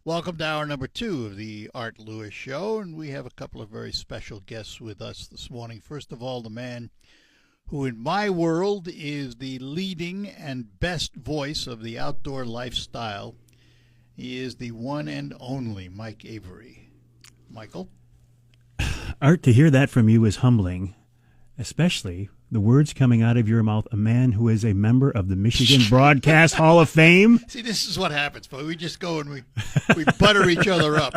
Welcome to hour number 2 of the Art Lewis Show, and we have a couple of very special guests with us this morning. First of all, the man who in my world is the leading and best voice of the outdoor lifestyle. He is the one and only Mike Avery. Michael? Art, to hear that from you is humbling, especially the words coming out of your mouth, a man who is a member of the Michigan Broadcast Hall of Fame. See, this is what happens, but we just go and we butter each other up.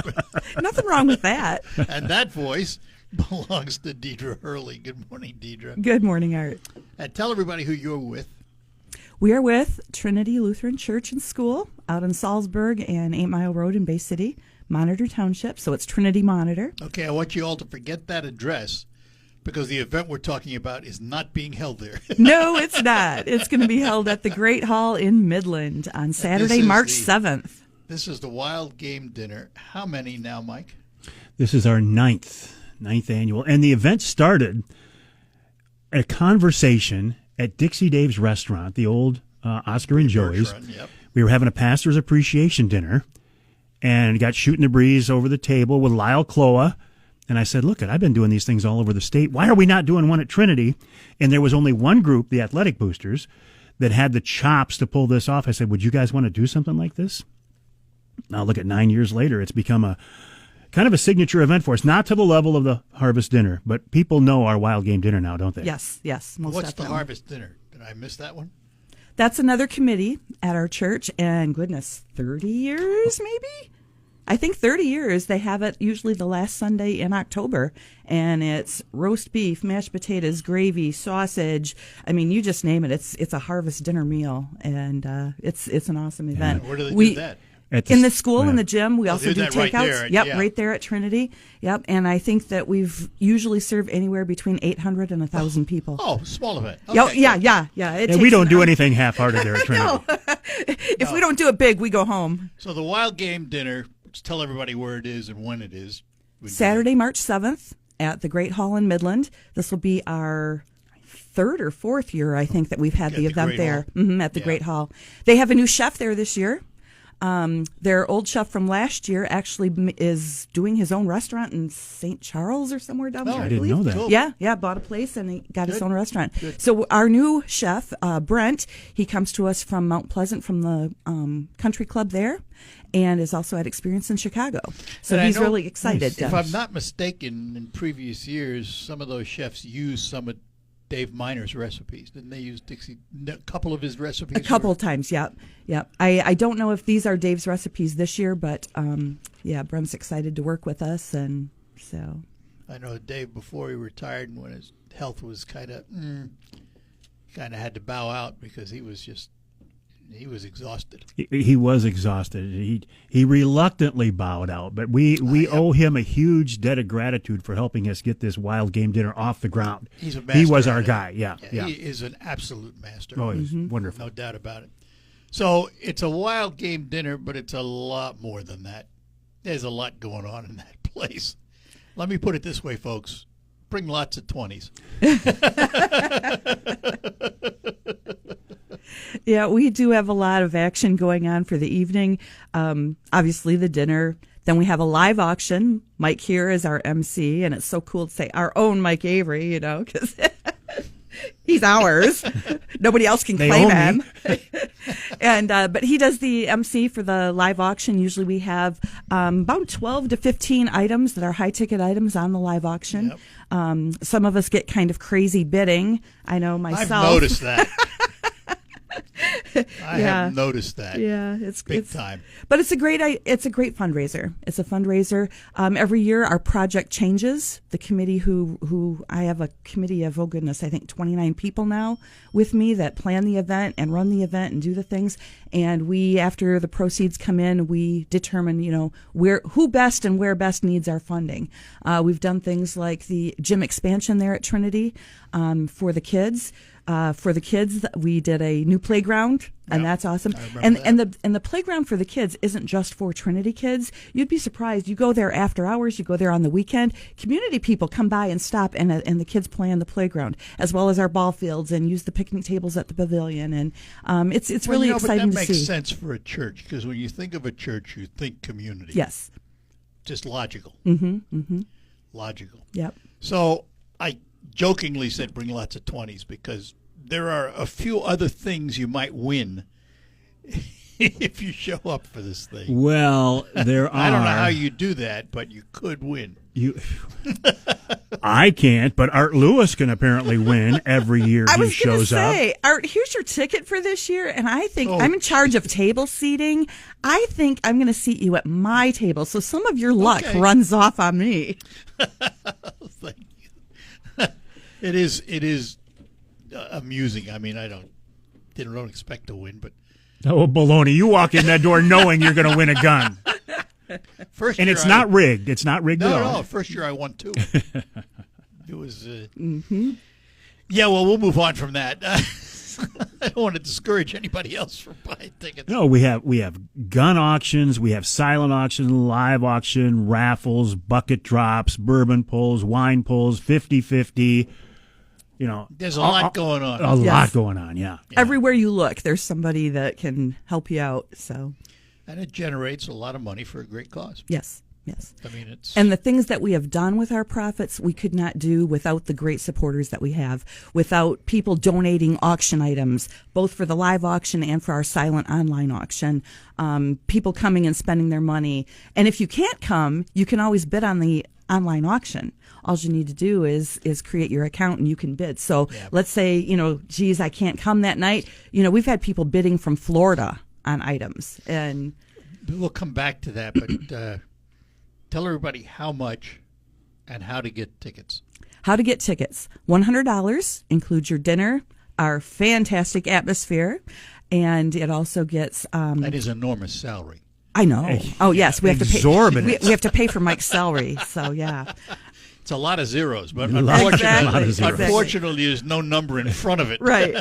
Nothing wrong with that. And that voice belongs to Deidre Hurley. Good morning, Deidre. Good morning, Art. And tell everybody who you're with. We are with Trinity Lutheran Church and School out in Salzburg and 8 Mile Road in Bay City, Monitor Township. So it's Trinity Monitor. Okay, I want you all to forget that address because the event we're talking about is not being held there. No, it's not. It's going to be held at the Great Hall in Midland on Saturday, March 7th. This is the Wild Game Dinner. How many now, Mike? This is our ninth annual. And the event started a conversation at Dixie Dave's restaurant, the old Oscar and Joey's. Yep. We were having a pastor's appreciation dinner and got shooting the breeze over the table with Lyle Cloa. And I said, look, I've been doing these things all over the state. Why are we not doing one at Trinity? And there was only one group, the Athletic Boosters, that had the chops to pull this off. I said, would you guys want to do something like this? Now look at 9 years later, it's become a kind of a signature event for us, not to the level of the Harvest Dinner, but people know our Wild Game Dinner now, don't they? Yes, most What's definitely. the Harvest Dinner? Did I miss that one? That's another committee at our church, and goodness, 30 years maybe? I think 30 years. They have it usually the last Sunday in October, and it's roast beef, mashed potatoes, gravy, sausage. I mean, you just name it. It's a Harvest Dinner meal, and it's an awesome event. Where do they do that? In the school, in the gym. We also do that takeouts. right there, yep, yeah. right there at Trinity. Yep, and I think that we've usually served anywhere between 800 and 1,000 people. Oh, small event. Okay, Yeah. And we don't do anything half-hearted there at Trinity. If we don't do it big, we go home. So the Wild Game Dinner, let's tell everybody where it is and when it is. Saturday, March 7th at the Great Hall in Midland. This will be our third or fourth year, I think, that we've had the event there at the Great Hall. They have a new chef there this year. Their old chef from last year actually is doing his own restaurant in St. Charles or somewhere down there. I didn't know that. Cool. Yeah, bought a place and he got his own restaurant. Good. So our new chef, Brent, he comes to us from Mount Pleasant from the country club there and has also had experience in Chicago. So he's really excited. If I'm not mistaken, in previous years, some of those chefs used some of Dave Miner's recipes. Didn't they use Dixie? A couple of his recipes? A couple of times, yeah. I don't know if these are Dave's recipes this year, but Brent's excited to work with us, and so. I know Dave, before he retired and when his health was kind of had to bow out because he was exhausted. He was exhausted. He reluctantly bowed out, but we owe him a huge debt of gratitude for helping us get this Wild Game Dinner off the ground. He's a master. He was our guy. Yeah. He is an absolute master. Oh, he's wonderful. No doubt about it. So it's a Wild Game Dinner, but it's a lot more than that. There's a lot going on in that place. Let me put it this way, folks. Bring lots of 20s. Yeah, we do have a lot of action going on for the evening. Obviously, the dinner. Then we have a live auction. Mike here is our MC, and it's so cool to say our own Mike Avery, because he's ours. Nobody else can claim him. And but he does the MC for the live auction. Usually we have about 12 to 15 items that are high-ticket items on the live auction. Yep. Some of us get kind of crazy bidding. I know myself. I've noticed that. I have noticed that. Yeah, it's big time. But it's a great fundraiser. It's a fundraiser. Every year our project changes. The committee who I have a committee of, oh goodness, I think 29 people now with me that plan the event and run the event and do the things. And we, after the proceeds come in, we determine, who best and where best needs our funding. We've done things like the gym expansion there at Trinity for the kids. For the kids, we did a new playground, and Yeah, that's awesome. I remember And that. the playground for the kids isn't just for Trinity kids. You'd be surprised. You go there after hours. You go there on the weekend. Community people come by and stop, and the kids play on the playground, as well as our ball fields, and use the picnic tables at the pavilion. And it's Well, really but exciting that to makes see. sense for a church, because when you think of a church, you think community. Yes. Just logical. Logical. Yep. So I jokingly said bring lots of 20s, because there are a few other things you might win if you show up for this thing. Well, there are. I don't know how you do that, but you could win. I can't, but Art Lewis can apparently win every year I he was going to shows up. say, Art, here's your ticket for this year, and I think Oh. I'm in charge of table seating. I think I'm going to seat you at my table, so some of your luck Okay. runs off on me. Thank you. It is amusing. I mean, I don't expect to win, but Oh, baloney. You walk in that door knowing you're going to win a gun. first And year it's I- not rigged. It's not rigged at all. No. First year I won 2. It was. Yeah, well, we'll move on from that. I don't want to discourage anybody else from buying tickets. No, we have gun auctions, we have silent auction, live auction, raffles, bucket drops, bourbon pulls, wine pulls, 50-50. You know, There's a lot going on. A lot Yes. going on, yeah. Everywhere you look, there's somebody that can help you out. So, And it generates a lot of money for a great cause. yes. I mean, it's. And the things that we have done with our profits, we could not do without the great supporters that we have, without people donating auction items, both for the live auction and for our silent online auction. People coming and spending their money. And if you can't come, you can always bid on the online auction. All you need to do is create your account and you can bid. So let's say, geez, I can't come that night. We've had people bidding from Florida on items. And We'll come back to that, but tell everybody how much and how to get tickets. how to get tickets. $100 includes your dinner, our fantastic atmosphere, and it also gets That is enormous salary. I know. Oh yes, we have to pay. Exorbitant. We have to pay for Mike's salary. So yeah, It's a lot of zeros, but Exactly. unfortunately, A lot of zeros. unfortunately, there's no number in front of it. right.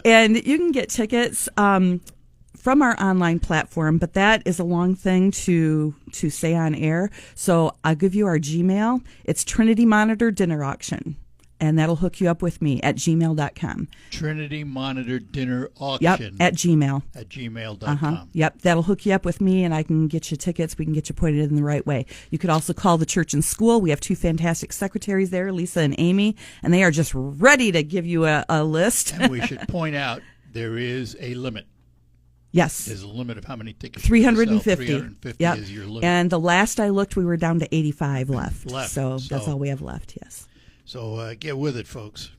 And you can get tickets from our online platform, but that is a long thing to say on air. So I'll give you our Gmail. It's Trinity Monitor Dinner Auction, and that'll hook you up with me at gmail.com. Trinity Monitor Dinner Yep, Auction at Gmail. at gmail.com. Yep, that'll hook you up with me, and I can get you tickets. We can get you pointed in the right way. You could also call the church and school. We have 2 fantastic secretaries there, Lisa and Amy, and they are just ready to give you a list. And we should point out there is a limit. Yes, There's a limit of how many tickets you can sell. 350. 350 Yep. is your limit. And the last I looked, we were down to 85 left. Left. So that's So- all we have left. Yes, So get with it, folks.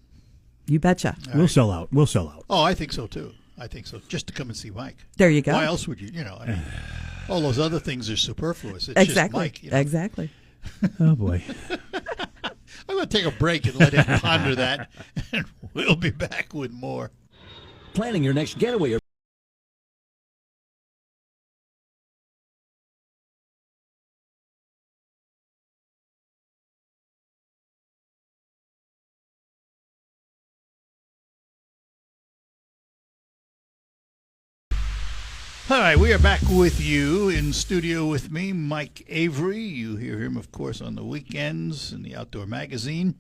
you betcha. We'll sell out. We'll sell out. Oh, I think so, too. I think so. Just to come and see Mike. There you go. Why else would you, I mean, all those other things are superfluous. It's Exactly. just Mike. Exactly. Oh, boy. I'm going to take a break and let him ponder that, and we'll be back with more. Planning your next getaway or Hi, we are back with you in studio with me, Mike Avery. You hear him, of course, on the weekends in the Outdoor Magazine.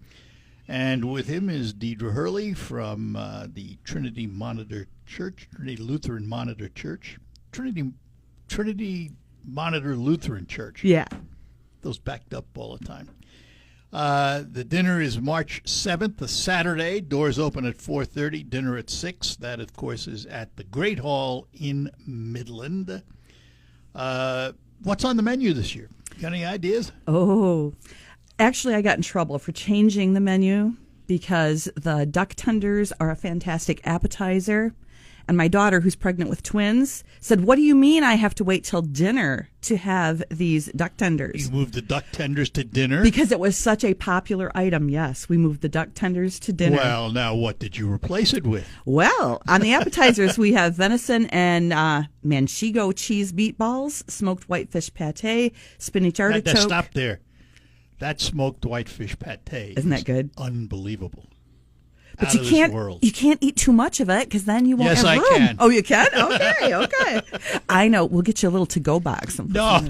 And with him is Deidre Hurley from the Trinity Monitor Church, Trinity Lutheran Monitor Church. Trinity Monitor Lutheran Church. Yeah. Those backed up all the time. The dinner is March 7th, a Saturday. Doors open at 4:30, dinner at 6. That, of course, is at the Great Hall in Midland. What's on the menu this year? Got any ideas? Oh, actually, I got in trouble for changing the menu because the duck tenders are a fantastic appetizer. And my daughter, who's pregnant with twins, said, "What do you mean I have to wait till dinner to have these duck tenders?" You moved the duck tenders to dinner? Because it was such a popular item, yes. We moved the duck tenders to dinner. Well, now what did you replace it with? Well, on the appetizers, we have venison and manchego cheese meatballs, smoked whitefish pate, spinach artichoke. Stop there. That smoked whitefish pate. Isn't that good? Unbelievable. But out you of can't this world. you can't eat too much of it because then you won't Yes, have I room. can. Oh, you can? Okay, okay. I know. We'll get you a little to-go box. No,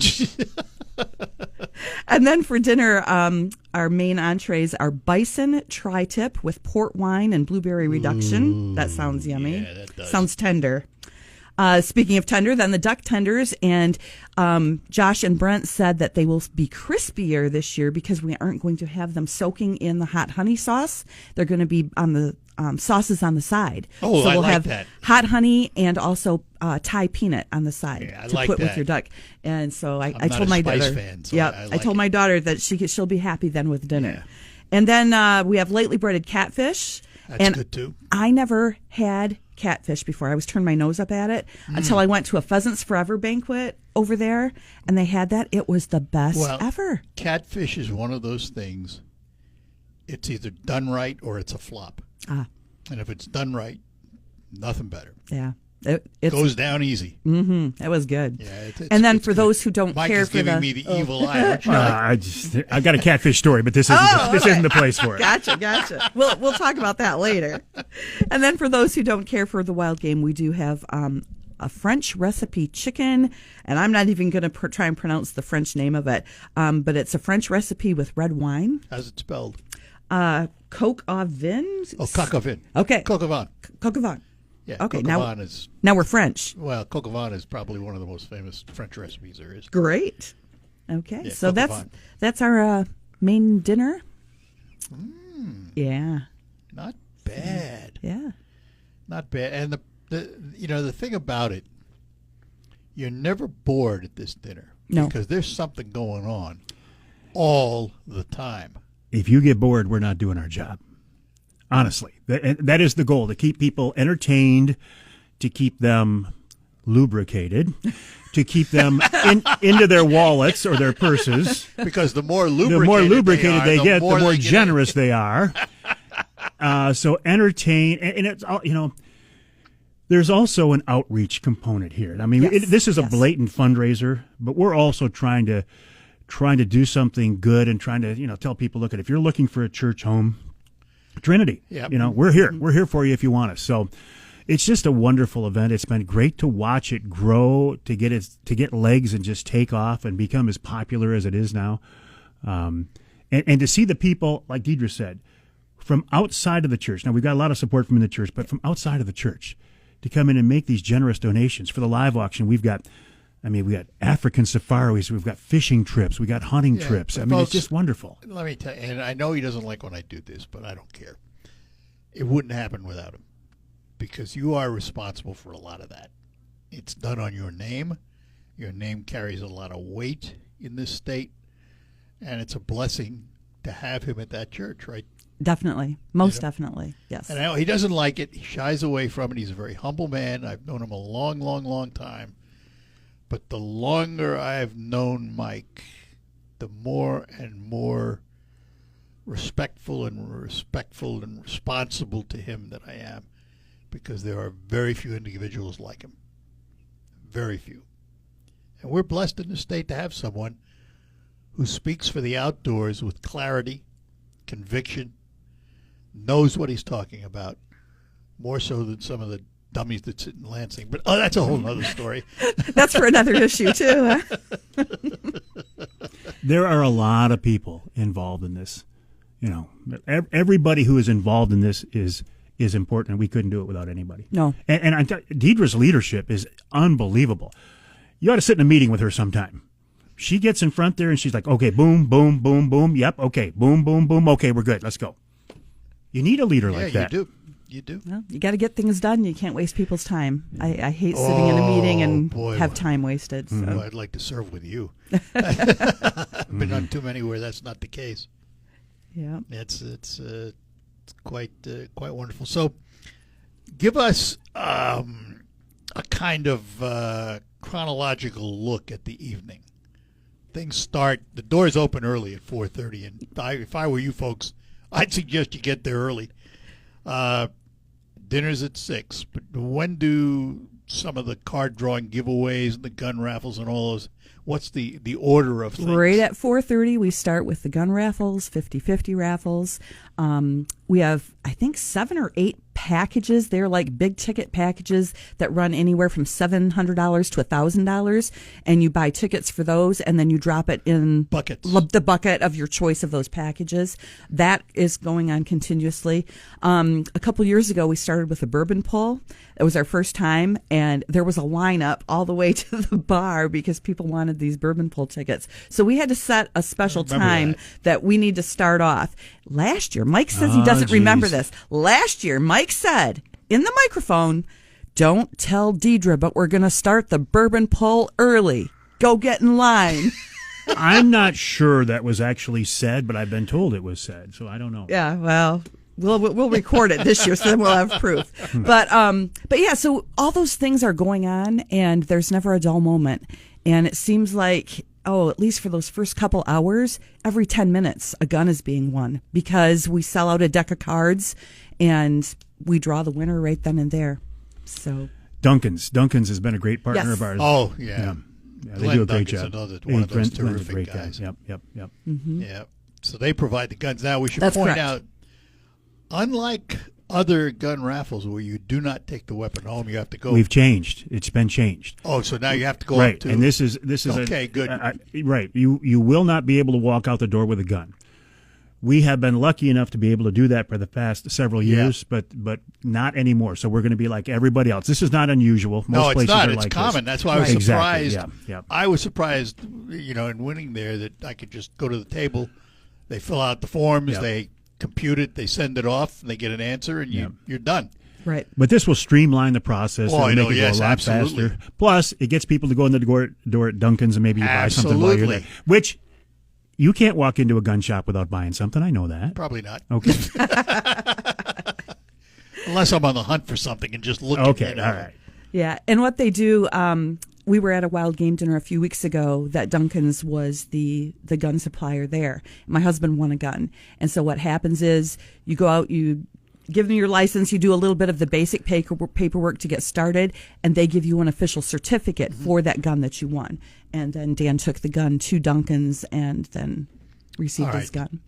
And then for dinner, our main entrees are bison tri-tip with port wine and blueberry reduction. That sounds yummy. yeah, that does. Sounds tender. Speaking of tender, then the duck tenders, and Josh and Brent said that they will be crispier this year because we aren't going to have them soaking in the hot honey sauce. They're going to be on the sauces on the side. Oh, so I we'll like have that. hot honey and also Thai peanut on the side Yeah, I to like put with that. your duck. And so I not told a my spice daughter, fan, so yeah, I I like told it. my daughter that she'll be happy then with dinner. Yeah. And then we have lightly breaded catfish. That's and good too. I never had catfish before. I was turning my nose up at it until I went to a Pheasants Forever banquet over there, and they had that. It was the best Well, ever. Catfish is one of those things. It's either done right or it's a flop. Ah, And if it's done right, nothing better. yeah. It Goes down easy. was good. Yeah, it's And then it's for good. those who don't Mike care is for giving the me the evil eye. Would you like- I got a catfish story, but this isn't this isn't the place for it. Gotcha. We'll talk about that later. And then for those who don't care for the wild game, we do have a French recipe chicken, and I'm not even going to try and pronounce the French name of it, but it's a French recipe with red wine. How's it spelled? Coq au vin. Oh, coq au vin. Okay. Coq au vin. Coq au vin. Yeah, Okay, coq now- au vin is, Now we're French. well, coq au vin is probably one of the most famous French recipes there is. Great. Okay, Yeah, so coq au vin. that's our main dinner. Yeah, Not bad. yeah. Not bad. And the thing about it, you're never bored at this dinner. No. Because there's something going on all the time. If you get bored, we're not doing our job. Honestly, that is the goal, to keep people entertained, to keep them lubricated, to keep them into their wallets or their purses. Because the more The more lubricated they get, the more they get generous they are. So entertain, and it's all, there's also an outreach component here. I mean, Yes, this is a yes. blatant fundraiser, but we're also trying to do something good and trying to tell people, look, if you're looking for a church home, Trinity, Yep. we're here. We're here for you if you want us. So it's just a wonderful event. It's been great to watch it grow, to get legs and just take off and become as popular as it is now. And to see the people, like Deidre said, from outside of the church. Now, we've got a lot of support from in the church, but from outside of the church to come in and make these generous donations. For the live auction, we got African safaris, we've got fishing trips, we got hunting Yeah, trips. but I mean, folks, it's just wonderful. Let me tell you, and I know he doesn't like when I do this, but I don't care. It wouldn't happen without him. Because you are responsible for a lot of that. It's done on your name. Your name carries a lot of weight in this state. And it's a blessing to have him at that church, right? Definitely, most definitely, yes. And I know he doesn't like it. He shies away from it. He's a very humble man. I've known him a long, long, long time. But the longer I've known Mike, the more and more respectful and responsible to him that I am. Because there are very few individuals like him. Very few. And we're blessed in this state to have someone who speaks for the outdoors with clarity, conviction, knows what he's talking about, more so than some of the dummies that sit in Lansing. But that's a whole other story. That's for another issue too. Huh? There are a lot of people involved in this. Everybody who is involved in this is important, and we couldn't do it without anybody. No. And Deidre's leadership is unbelievable. You ought to sit in a meeting with her sometime. She gets in front there and she's like, okay, boom, boom, boom, boom. Yep, okay, boom, boom, boom. Okay, we're good. Let's go. You need a leader like that. You do. Well, you got to get things done. You can't waste people's time. I hate sitting in a meeting and boy. have time wasted. So. Oh, I'd like to serve with you. I've been on too many where that's not the case. Yeah. It's quite wonderful. So, give us a kind of chronological look at the evening. Things start. The doors open early at 4:30, and if I were you folks, I'd suggest you get there early. Dinner's at 6. But when do some of the card drawing giveaways and the gun raffles and all those? What's the order of things? Right at 4:30, we start with the gun raffles, 50/50 raffles. We have, I think, 7 or 8 packages. They're like big ticket packages that run anywhere from $700 to $1,000, and you buy tickets for those, and then you drop it in Buckets. the bucket of your choice of those packages. That is going on continuously. A couple years ago, we started with a bourbon pull. It was our first time, and there was a lineup all the way to the bar because people wanted these bourbon pull tickets. So we had to set a special time that we need to start off. Last year, Mike says he doesn't remember this. Last year, Mike said in the microphone, "Don't tell Deidre, but we're going to start the bourbon pull early. Go get in line." I'm not sure that was actually said, but I've been told it was said, so I don't know. Yeah, well, we'll record it this year, so then we'll have proof. But yeah, so all those things are going on, and there's never a dull moment. And it seems like, at least for those first couple hours, every 10 minutes a gun is being won because we sell out a deck of cards and we draw the winner right then and there. So Duncan's has been a great partner of ours. Oh, yeah. Yeah, they do a great Duncan's job. one of those Glenn's a terrific great guys. Guy. Yep. Mm-hmm. Yeah. So they provide the guns. Now, we should That's point correct. out, unlike other gun raffles where you do not take the weapon home, you have to go. We've changed. It's been changed. Oh, so now you have to go Right, up to. and this is Okay, good. Right, you will not be able to walk out the door with a gun. We have been lucky enough to be able to do that for the past several years, but not anymore. So we're going to be like everybody else. This is not unusual. Most No, it's places not. are It's like common. this. That's why I was Exactly, surprised. yeah. I was surprised, in winning there that I could just go to the table. They fill out the forms. Yep. They compute it. They send it off, and they get an answer, and you're done. right. But this will streamline the process. Oh, I It'll know, make it yes, go a lot absolutely. faster. Plus, it gets people to go in the door at Duncan's and maybe you buy something while you're there. Absolutely. Which you can't walk into a gun shop without buying something. I know that. Probably not. Okay. Unless I'm on the hunt for something and just looking. Okay. All right. Yeah, and what they do, we were at a wild game dinner a few weeks ago that Duncan's was the gun supplier there. My husband won a gun. And so what happens is you go out, you give them your license, you do a little bit of the basic paperwork to get started, and they give you an official certificate for that gun that you won. And then Dan took the gun to Duncan's and then received his gun.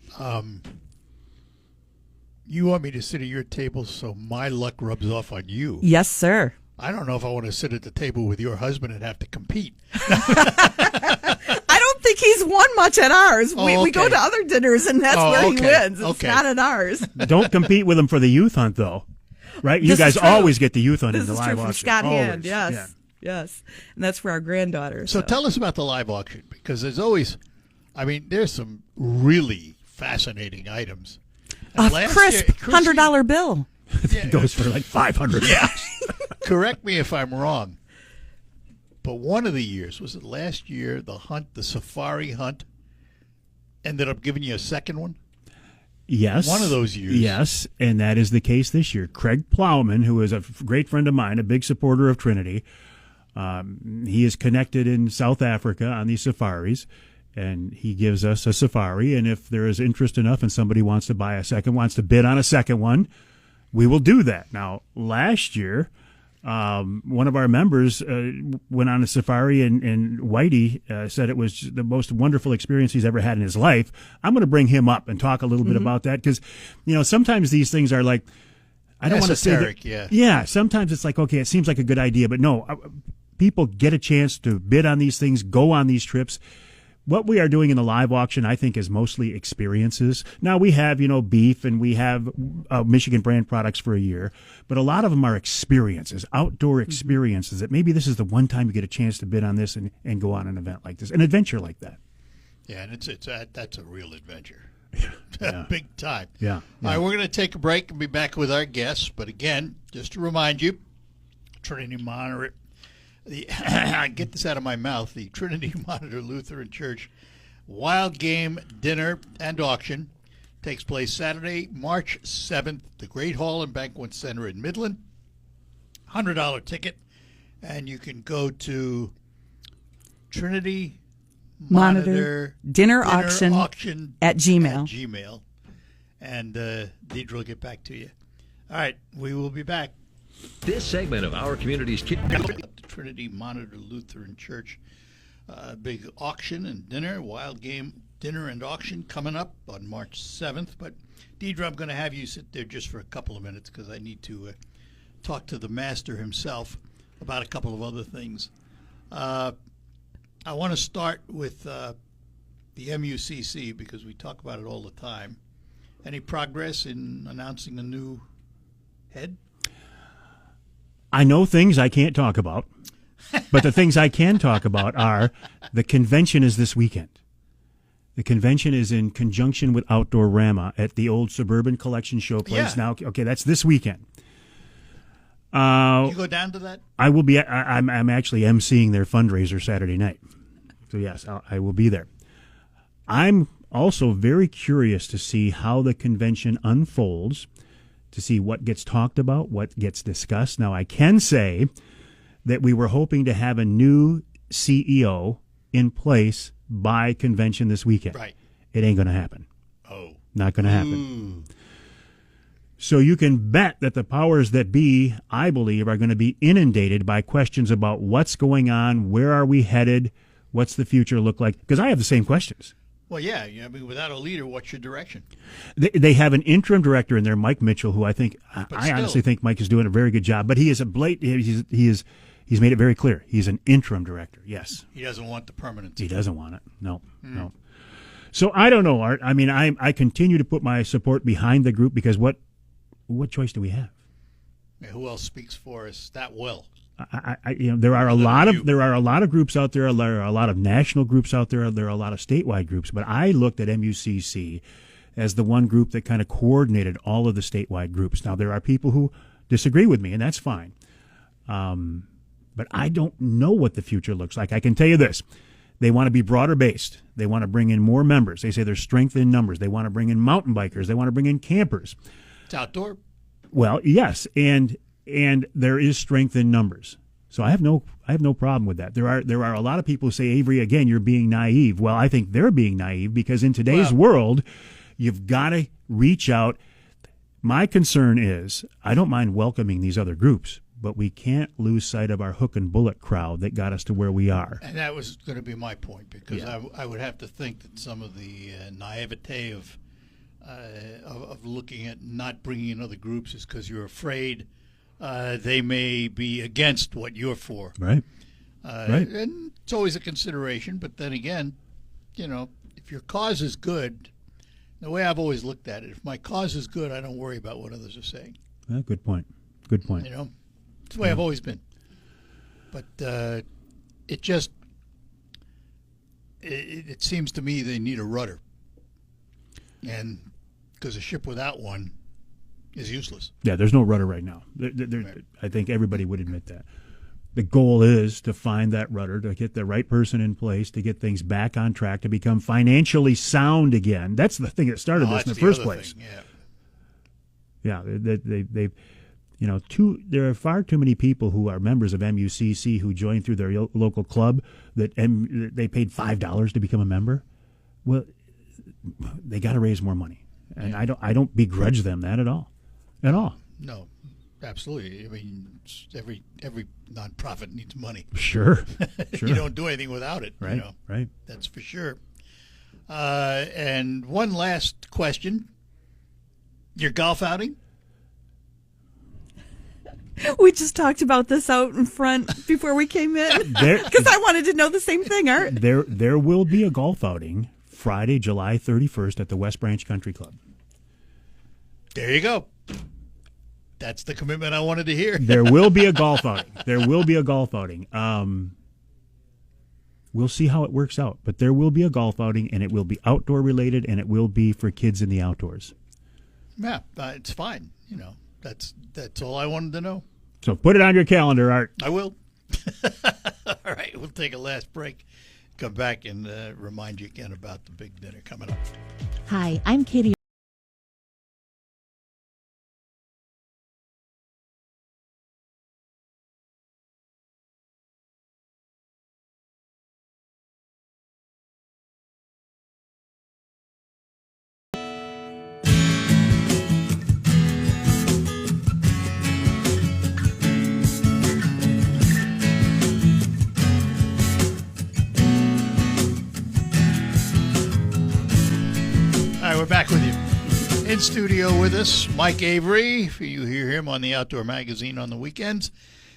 You want me to sit at your table so my luck rubs off on you? Yes, sir. I don't know if I want to sit at the table with your husband and have to compete. I don't think he's won much at ours. Oh, We go okay. to other dinners, and that's Oh, where he okay. wins. It's Okay. not at ours. Don't compete with them for the youth hunt, though. Right? You This is guys true. always get the youth hunt in This the is live true from auction. Scott Hand. Always. Yes, Yeah. yes, and that's for our granddaughter. So tell us about the live auction, because there's always, there's some really fascinating items. a And last crisp year- Chrissy- $100 bill. It goes for like $500. Yeah. Correct me if I'm wrong, but one of the years, was it last year, the safari hunt, ended up giving you a second one? Yes. One of those years. Yes, and that is the case this year. Craig Plowman, who is a great friend of mine, a big supporter of Trinity, he is connected in South Africa on these safaris, and he gives us a safari, and if there is interest enough and somebody wants to buy wants to bid on a second one, we will do that. Now, last year, one of our members went on a safari, and Whitey said it was the most wonderful experience he's ever had in his life. I'm going to bring him up and talk a little bit about that because, sometimes these things are like, I don't want to say that. Esoteric, yeah. Yeah, sometimes it's like, okay, it seems like a good idea, but no, people get a chance to bid on these things, go on these trips. What we are doing in the live auction, I think, is mostly experiences. Now, we have, beef, and we have Michigan brand products for a year, but a lot of them are experiences, outdoor experiences that maybe this is the one time you get a chance to bid on this and go on an event like this, an adventure like that. Yeah, and that's a real adventure. Yeah. Big time. Yeah. All right, we're going to take a break and be back with our guests. But again, just to remind you, Trinity Monitor, get this out of my mouth, the Trinity Monitor Lutheran Church Wild Game Dinner and Auction takes place Saturday, March 7th, the Great Hall and Banquet Center in Midland. $100 ticket, and you can go to Trinity Monitor dinner auction at Gmail. At Gmail. And Deidre will get back to you. All right, we will be back. This segment of our community's The Trinity Monitor Lutheran Church big auction and dinner, wild game dinner and auction coming up on March 7th. But Deidre, I'm going to have you sit there just for a couple of minutes because I need to talk to the master himself about a couple of other things. I want to start with the MUCC because we talk about it all the time. Any progress in announcing a new head? I know things I can't talk about, but the things I can talk about are the convention is this weekend. The convention is in conjunction with Outdoor Rama at the old Suburban Collection Showplace. Yeah. Now, okay, that's this weekend. You go down to that? I will be. I'm actually emceeing their fundraiser Saturday night. So yes, I will be there. I'm also very curious to see how the convention unfolds, to see what gets talked about, what gets discussed. Now, I can say that we were hoping to have a new CEO in place by convention this weekend. Right. It ain't going to happen. Oh. Not going to happen. So you can bet that the powers that be, I believe, are going to be inundated by questions about what's going on, where are we headed, what's the future look like? Because I have the same questions. Well, yeah. I mean, without a leader, what's your direction? They have an interim director in there, Mike Mitchell, who I still. honestly think Mike is doing a very good job. But he is a he's made it very clear. He's an interim director. Yes. He doesn't want the permanence. He doesn't want it. No. So I don't know, Art. I mean, I continue to put my support behind the group because what choice do we have? Yeah, who else speaks for us that well? There are a lot of groups out there. There are a lot of national groups out there. There are a lot of statewide groups. But I looked at MUCC as the one group that kind of coordinated all of the statewide groups. Now there are people who disagree with me, and that's fine. But I don't know what the future looks like. I can tell you this. They want to be broader based. They want to bring in more members. They say there's strength in numbers. They want to bring in mountain bikers. They want to bring in campers. It's outdoor. Well, yes, and there is strength in numbers. So I have no problem with that. There are a lot of people who say, Avery, again, you're being naive. Well, I think they're being naive because in today's world, you've got to reach out. My concern is I don't mind welcoming these other groups, but we can't lose sight of our hook and bullet crowd that got us to where we are. And that was going to be my point because I would have to think that some of the naivete of looking at not bringing in other groups is because you're afraid they may be against what you're for. Right. Right. And it's always a consideration. But then again, if your cause is good, the way I've always looked at it, if my cause is good, I don't worry about what others are saying. Good point. Good point. It's the way I've always been. But it seems to me they need a rudder. And because a ship without one is useless. Yeah, there's no rudder right now. Right. I think everybody would admit that. The goal is to find that rudder, to get the right person in place, to get things back on track, to become financially sound again. That's the thing that started this in the first place. Thing, yeah. There are far too many people who are members of MUCC who join through their local club that they paid $5 to become a member. Well, they got to raise more money, and I don't begrudge them that at all. No, absolutely. I mean, every nonprofit needs money. Sure. You don't do anything without it. Right. Right. That's for sure. And one last question: your golf outing? We just talked about this out in front before we came in because I wanted to know the same thing, Art. There will be a golf outing Friday, July 31st at the West Branch Country Club. There you go. That's the commitment I wanted to hear. There will be a golf outing. We'll see how it works out, but there will be a golf outing, and it will be outdoor related, and it will be for kids in the outdoors. Yeah, it's fine. That's all I wanted to know. So put it on your calendar, Art. I will. All right, we'll take a last break. Come back and remind you again about the big dinner coming up. Hi, I'm Katie. we're back with you. In studio with us, Mike Avery. You hear him on the Outdoor Magazine on the weekends.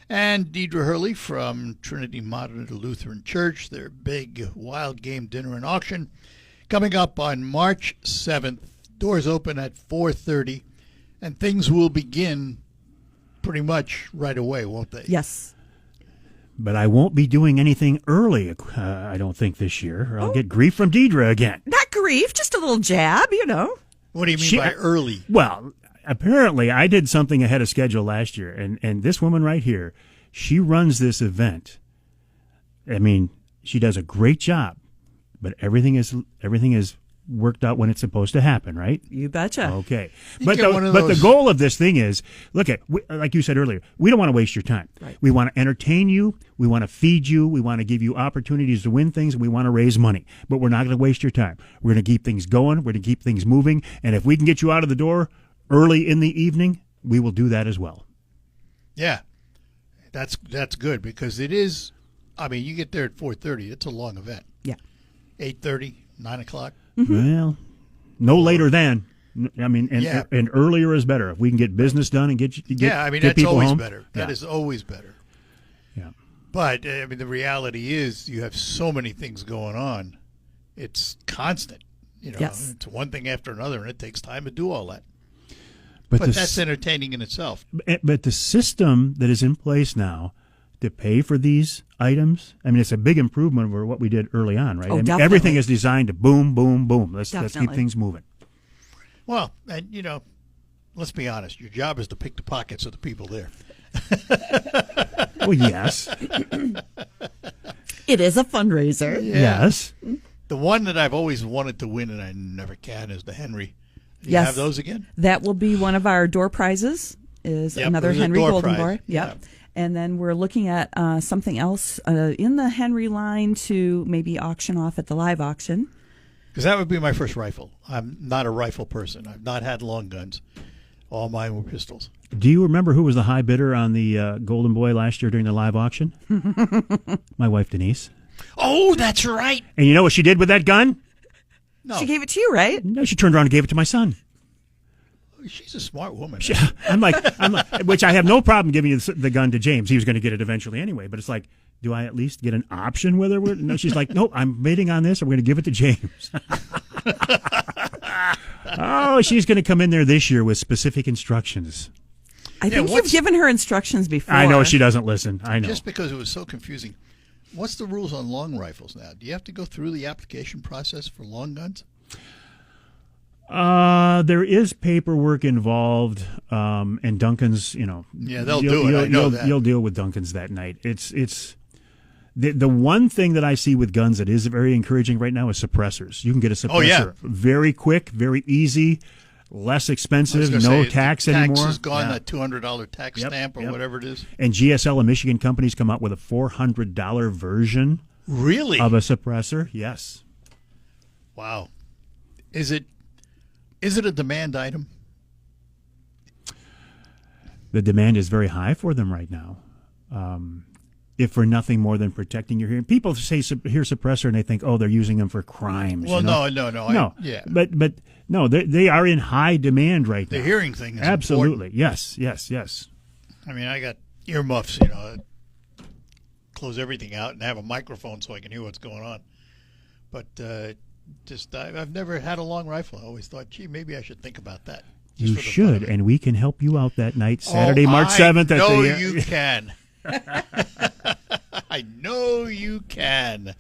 And Deidre Hurley from Trinity Modern Lutheran Church. Their big wild game dinner and auction coming up on March 7th. Doors open at 4:30. And things will begin pretty much right away, won't they? Yes. But I won't be doing anything early, I don't think, this year, or I'll get grief from Deidre again. Not grief, just a little jab, you know. What do you mean by early? Well, apparently I did something ahead of schedule last year, and this woman right here, she runs this event. I mean, she does a great job, but everything is worked out when it's supposed to happen, right? You betcha. Okay. You But get one of the those- goal of this thing is, like you said earlier, we don't want to waste your time. Right. We want to entertain you. We want to feed you. We want to give you opportunities to win things. And we want to raise money. But we're not going to waste your time. We're going to keep things going. We're going to keep things moving. And if we can get you out of the door early in the evening, we will do that as well. Yeah, that's good because it is. I mean, you get there at 4:30. It's a long event. Yeah. 8:30, 9 o'clock. Well, no later than. I mean, Yeah. and earlier is better. If we can get business done and get I mean get that's people always home. better. That Yeah. is always better. Yeah. But I mean, the reality is you have so many things going on. It's constant. You know, Yes. it's one thing after another, and it takes time to do all that. But But the that's entertaining in itself. But the system that is in place now to pay for these items, I mean, it's a big improvement over what we did early on, right? Oh, I mean, definitely. everything is designed to boom, boom, boom. Let's keep Definitely. things moving. Well, and you know, let's be honest. Your job is to pick the pockets of the people there. Well, yes, It is a fundraiser. yes. The one that I've always wanted to win and I never can is the Henry. Do you Yes. have those again? That will be one of our door prizes. Is Yep, another there's a Henry door Golden prize. Boy. Yep. Yeah. And then we're looking at something else in the Henry line to maybe auction off at the live auction. Because that would be my first rifle. I'm not a rifle person. I've not had long guns. All mine were pistols. Do you remember who was the high bidder on the Golden Boy last year during the live auction? My wife, Denise. Oh, that's right. And you know what she did with that gun? No, She gave it to you, right? No, she turned around and gave it to my son. she's a smart woman. I'm like, which I have no problem giving you the gun to James. He was going to get it eventually anyway. But it's like, do I at least get an option with her? No, she's like, nope, I'm bidding on this. I'm going to give it to James. Oh, she's going to come in there this year with specific instructions. I think you've what's- given her instructions before. I know she doesn't listen. I know. Just because it was so confusing. What's the rules on long rifles now? Do you have to go through the application process for long guns? There is paperwork involved, and Duncan's. You know, Yeah, they'll do it. I know that. You'll deal with Duncan's that night. It's the one thing that I see with guns that is very encouraging right now is suppressors. You can get a suppressor Oh, yeah. very quick, very easy, less I was expensive, gonna no say, tax the anymore. Tax is gone. Yeah. That $200 tax Yep, stamp or yep. whatever it is. And GSL and Michigan companies come out with a $400 version Really? of a suppressor. Yes. Wow. Is it a demand item? The demand is very high for them right now. If for nothing more than protecting your hearing. People say hear suppressor and they think, oh, they're using them for crimes. Well, you know? no. No. Yeah. But no, they are in high demand right The now. hearing thing is Absolutely. important. Yes. I mean, I got earmuffs, close everything out and have a microphone so I can hear what's going on. But I've never had a long rifle. I always thought, gee, maybe I should think about that. just You for the fun should, of it. and we can help you out that night, Saturday, Oh, March 7th. I know at the, you can. I know you can.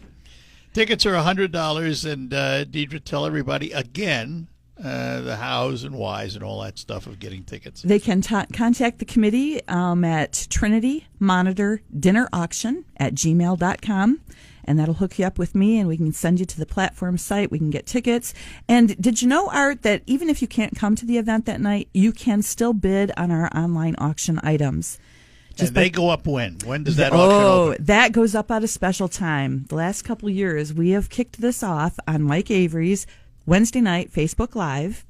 Tickets are $100, and Deidre, tell everybody again the hows and whys and all that stuff of getting tickets. They can contact the committee at Trinity Monitor Dinner Auction at gmail.com. And that'll hook you up with me, and we can send you to the platform site. We can get tickets. And did you know, Art, that even if you can't come to the event that night, you can still bid on our online auction items? And they go up when? When does that auction open? That goes up at a special time. The last couple of years, we have kicked this off on Mike Avery's Wednesday night Facebook Live.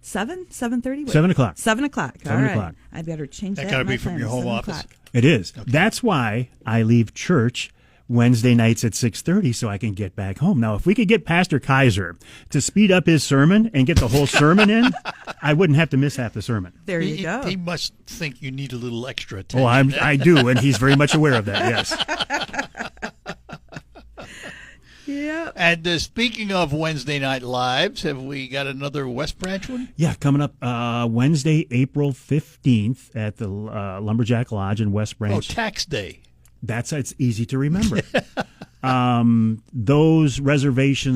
7:30? 7 o'clock. 7 o'clock. 7 All right. o'clock. I better change that. That gotta in my be from plan. your home 7 office? o'clock. It is. That's why I leave church Wednesday nights at 6:30 so I can get back home. Now, if we could get Pastor Kaiser to speed up his sermon and get the whole sermon in, I wouldn't have to miss half the sermon. There you go. He must think you need a little extra attention. Oh, I do, and he's very much aware of that, yes. Yeah. And speaking of Wednesday Night Lives, have we got another West Branch one? Yeah, coming up Wednesday, April 15th at the Lumberjack Lodge in West Branch. Oh, tax day. It's easy to remember. Those reservations